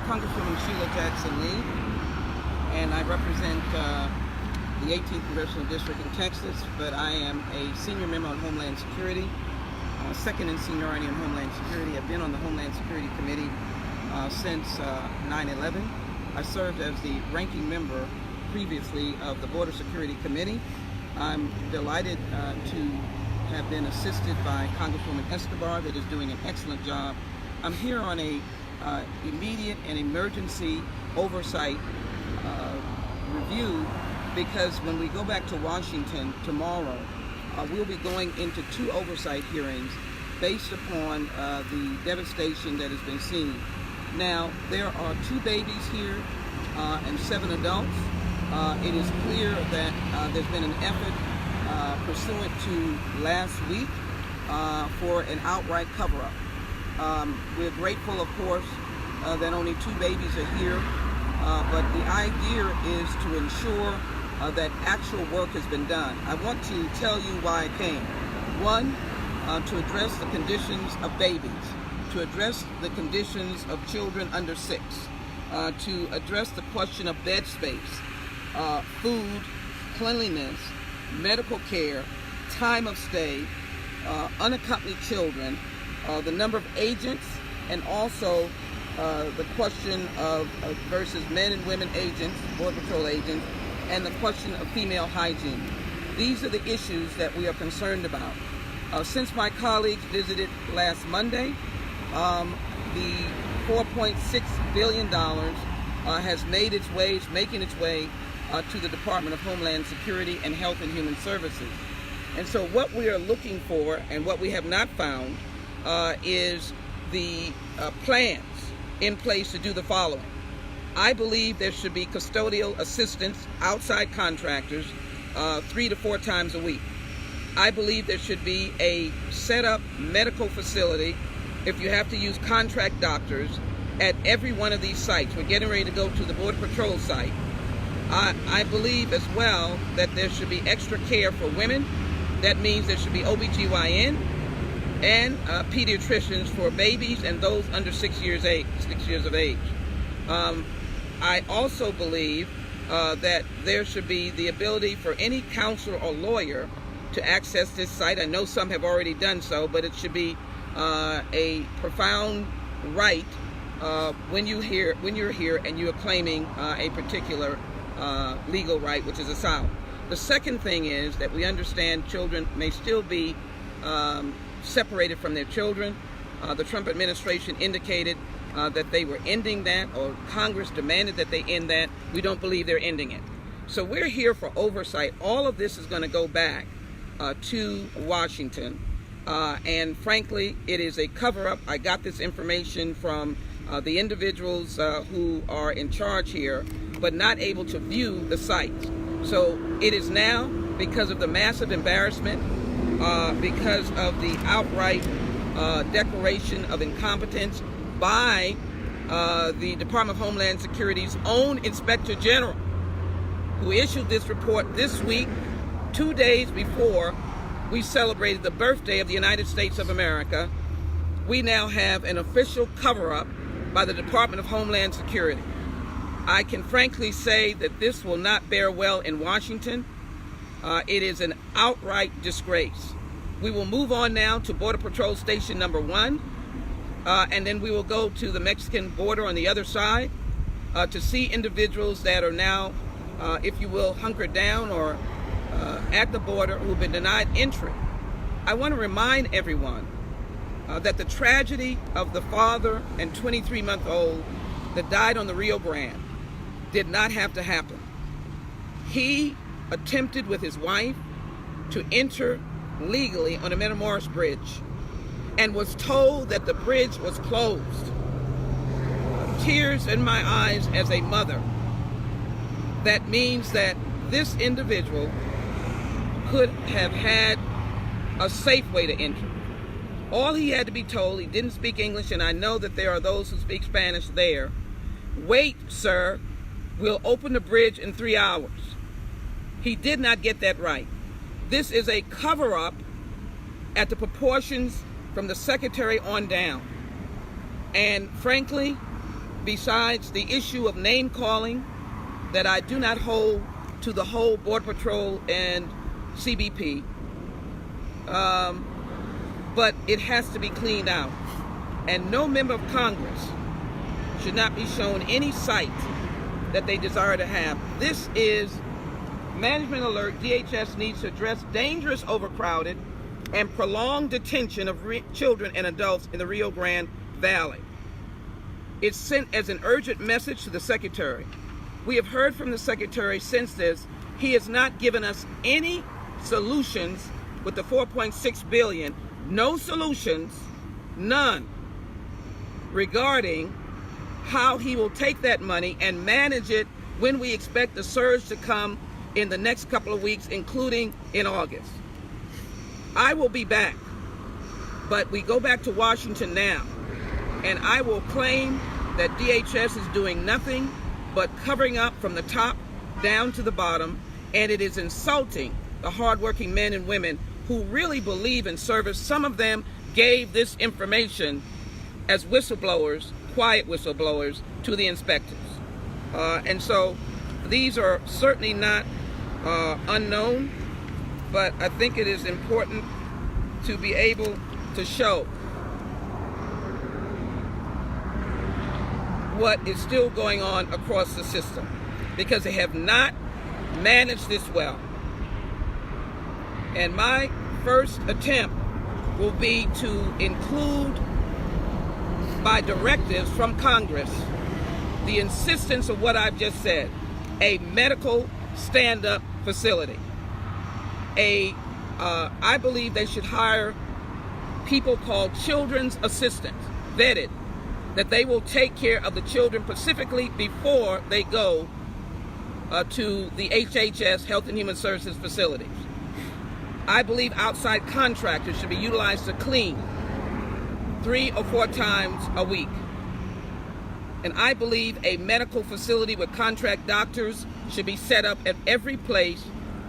Congresswoman Sheila Lee, and I represent the 18th Congressional District in Texas, but I am a senior member on Homeland Security, second in seniority on Homeland Security. I've been on the Homeland Security Committee since 9/11. I served as the ranking member previously of the Border Security Committee. I'm delighted to have been assisted by Congresswoman Escobar that is doing an excellent job. I'm here on a immediate and emergency oversight review because when we go back to Washington tomorrow, we'll be going into 2 oversight hearings based upon the devastation that has been seen. Now, there are 2 babies here and 7 adults. It is clear that there's been an effort pursuant to last week for an outright cover-up. We're grateful, of course, that only 2 babies are here, but the idea is to ensure that actual work has been done. I want to tell you why I came. One, to address the conditions of babies, to address the conditions of children under 6, to address the question of bed space, food, cleanliness, medical care, time of stay, unaccompanied children, the number of agents, and also the question of versus men and women agents, Border Patrol agents, and the question of female hygiene. These are the issues that we are concerned about. Since my colleagues visited last Monday, the $4.6 billion has made its way, is making its way to the Department of Homeland Security and Health and Human Services. And so what we are looking for and what we have not found is the plans in place to do the following. I believe there should be custodial assistance, outside contractors, 3 to 4 times a week. I believe there should be a set-up medical facility, if you have to use contract doctors, at every one of these sites. We're getting ready to go to the Border Patrol site. I believe as well that there should be extra care for women. That means there should be OBGYN and pediatricians for babies and those under 6 years of age. I also believe that there should be the ability for any counselor or lawyer to access this site. I know some have already done so, but it should be a profound right when you're here and you are claiming a particular legal right, which is asylum. The second thing is that we understand children may still be separated from their children. The Trump administration indicated that they were ending that, or Congress demanded that they end that. We don't believe they're ending it. So we're here for oversight. All of this is going to go back to Washington. And frankly, it is a cover-up. I got this information from the individuals who are in charge here, but not able to view the sites. So it is now, because of the massive embarrassment, because of the outright declaration of incompetence by the Department of Homeland Security's own Inspector General, who issued this report this week, 2 days before we celebrated the birthday of the United States of America. We now have an official cover-up by the Department of Homeland Security. I can frankly say that this will not bear well in Washington. It is an outright disgrace. We will move on now to Border Patrol Station number 1, and then we will go to the Mexican border on the other side to see individuals that are now, if you will, hunkered down or at the border who've been denied entry. I want to remind everyone that the tragedy of the father and 23-month-old that died on the Rio Grande did not have to happen. He attempted with his wife to enter legally on the Matamoros Bridge and was told that the bridge was closed. Tears in my eyes as a mother. That means that this individual could have had a safe way to enter. All he had to be told, he didn't speak English, and I know that there are those who speak Spanish there. Wait, sir, we'll open the bridge in 3 hours. He did not get that right. This is a cover-up at the proportions from the secretary on down. And frankly, besides the issue of name calling that I do not hold to the whole Border Patrol and CBP, but it has to be cleaned out. And no member of Congress should not be shown any sight that they desire to have. This is management alert. DHS needs to address dangerous overcrowded and prolonged detention of children and adults in the Rio Grande Valley. It's sent as an urgent message to the Secretary. We have heard from the Secretary since this. He has not given us any solutions with the $4.6 billion. No solutions, none, regarding how he will take that money and manage it when we expect the surge to come in the next couple of weeks, including in August. I will be back, but we go back to Washington now, and I will claim that DHS is doing nothing but covering up from the top down to the bottom, and it is insulting the hardworking men and women who really believe in service. Some of them gave this information as whistleblowers, quiet whistleblowers, to the inspectors. And so these are certainly not unknown, but I think it is important to be able to show what is still going on across the system, because they have not managed this well. And my first attempt will be to include, by directives from Congress, the insistence of what I've just said: a medical stand-up facility. I believe they should hire people called children's assistants, vetted, that they will take care of the children specifically before they go to the HHS, Health and Human Services facilities. I believe outside contractors should be utilized to clean 3 or 4 times a week. And I believe a medical facility with contract doctors should be set up at every place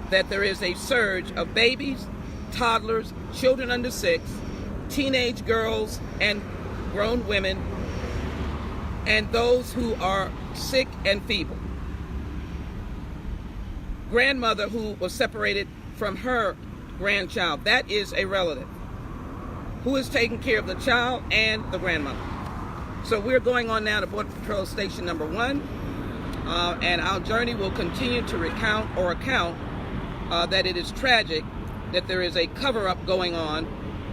that there is a surge of babies, toddlers, children under 6, teenage girls and grown women, and those who are sick and feeble. Grandmother who was separated from her grandchild, that is a relative who is taking care of the child and the grandmother. So we're going on now to Border Patrol Station number 1, and our journey will continue to account that it is tragic that there is a cover-up going on,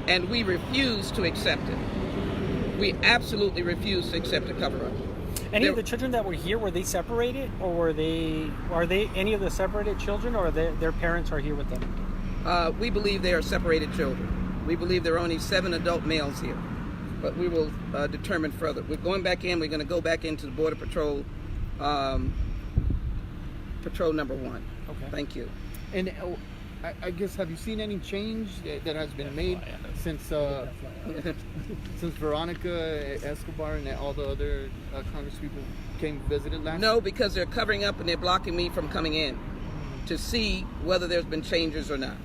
and we refuse to accept it. We absolutely refuse to accept a cover-up. Any of the children that were here, were they separated, or are they any of the separated children, or their parents are here with them? We believe they are separated children. We believe there are only 7 adult males here, but we will determine further. We're going back in. We're going to go back into the Border Patrol, Patrol number 1. Okay. Thank you. And I guess, have you seen any change that has been made since Veronica Escobar and all the other congresspeople came visited last? No, because they're covering up and they're blocking me from coming in to see whether there's been changes or not.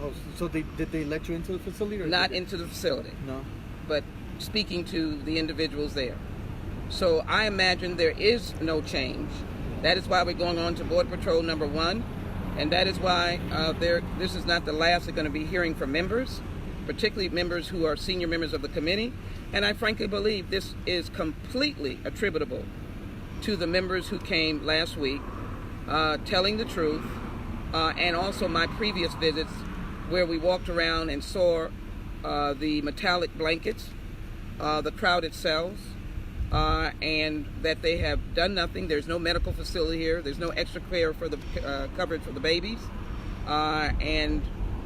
Oh, so did they let you into the facility? Or not into the facility. No. But speaking to the individuals there. So I imagine there is no change. That is why we're going on to Border Patrol number 1. And that is why this is not the last they're going to be hearing from members, particularly members who are senior members of the committee. And I frankly believe this is completely attributable to the members who came last week, telling the truth, and also my previous visits where we walked around and saw the metallic blankets, the crowded cells, and that they have done nothing. There's no medical facility here. There's no extra care for the coverage for the babies. And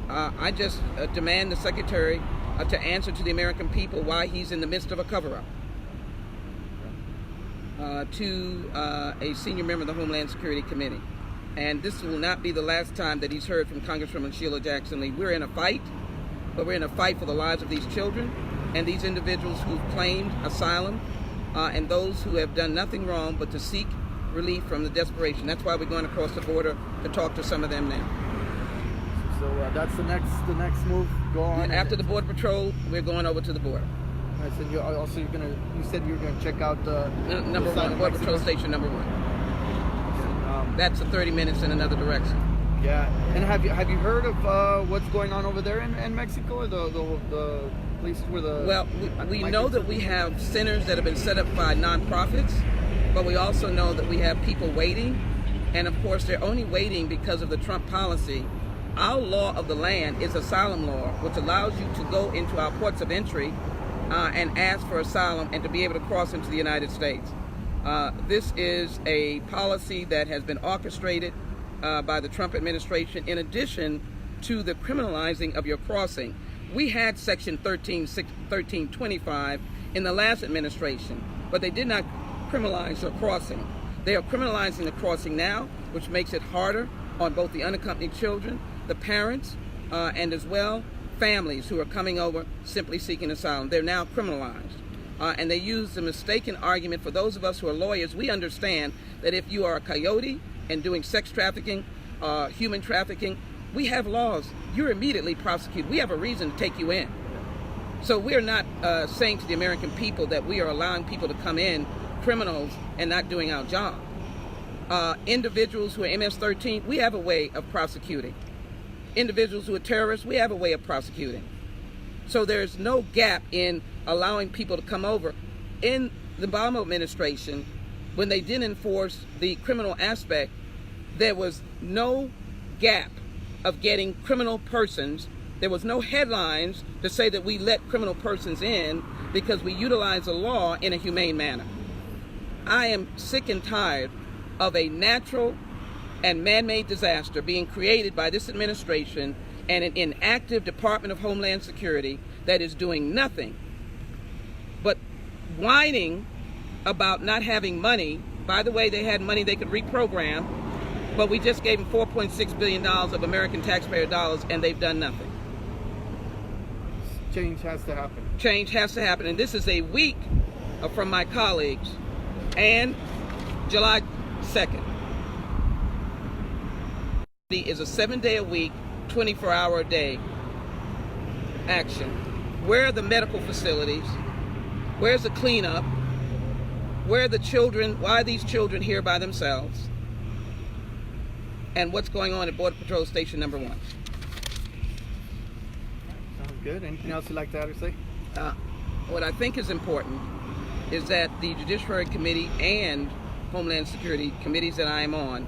I just demand the Secretary to answer to the American people why he's in the midst of a cover-up to a senior member of the Homeland Security Committee. And this will not be the last time that he's heard from Congresswoman Sheila Jackson Lee. We're in a fight, but we're in a fight for the lives of these children and these individuals who've claimed asylum, and those who have done nothing wrong but to seek relief from the desperation. That's why we're going across the border to talk to some of them now. So that's the next move. Go on. After the Border Patrol, we're going over to the border. I said you also you're gonna. You said you were gonna check out the Number the side one, of Border Mexico. Patrol Station number 1. Um, That's a 30 minutes in another direction. yeah. And have you heard of what's going on over there in Mexico, or the places where the Well, we know that we have centers that have been set up by nonprofits, but we also know that we have people waiting. And of course, they're only waiting because of the Trump policy. Our law of the land is asylum law, which allows you to go into our ports of entry and ask for asylum and to be able to cross into the United States. This is a policy that has been orchestrated by the Trump administration in addition to the criminalizing of your crossing. We had Section 1325 in the last administration, but they did not criminalize your crossing. They are criminalizing the crossing now, which makes it harder on both the unaccompanied children, the parents, and as well families who are coming over simply seeking asylum. They're now criminalized. And they use the mistaken argument. For those of us who are lawyers, we understand that if you are a coyote and doing sex trafficking, human trafficking, we have laws. You're immediately prosecuted. We have a reason to take you in. So we're not saying to the American people that we are allowing people to come in, criminals, and not doing our job. Individuals who are MS-13, we have a way of prosecuting. Individuals who are terrorists, we have a way of prosecuting. So there's no gap in allowing people to come over. In the Obama administration, when they didn't enforce the criminal aspect, there was no gap of getting criminal persons. There was no headlines to say that we let criminal persons in because we utilize the law in a humane manner. I am sick and tired of a natural and man-made disaster being created by this administration and an inactive Department of Homeland Security that is doing nothing but whining about not having money. By the way, they had money they could reprogram, but we just gave them $4.6 billion of American taxpayer dollars, and they've done nothing. Change has to happen. Change has to happen, and this is a week from my colleagues, and July 2nd is a 7-day-a-week, 24-hour-a-day action. Where are the medical facilities? Where's the cleanup? Where are the children? Why are these children here by themselves? And what's going on at Border Patrol Station number 1? Sounds good. Anything else you'd like to add or say? What I think is important is that the Judiciary Committee and Homeland Security committees that I am on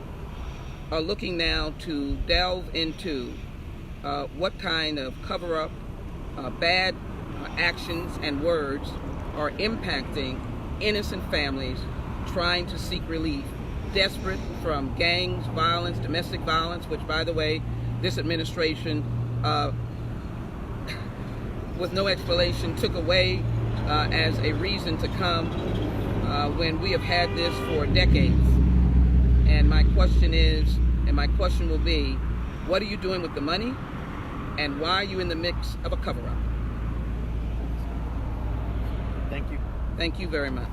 are looking now to delve into what kind of cover-up, bad actions and words are impacting innocent families trying to seek relief, desperate from gangs, violence, domestic violence, which, by the way, this administration, with no explanation, took away as a reason to come when we have had this for decades. And my question is, and my question will be, what are you doing with the money? And why are you in the mix of a cover-up? Thank you. Thank you very much.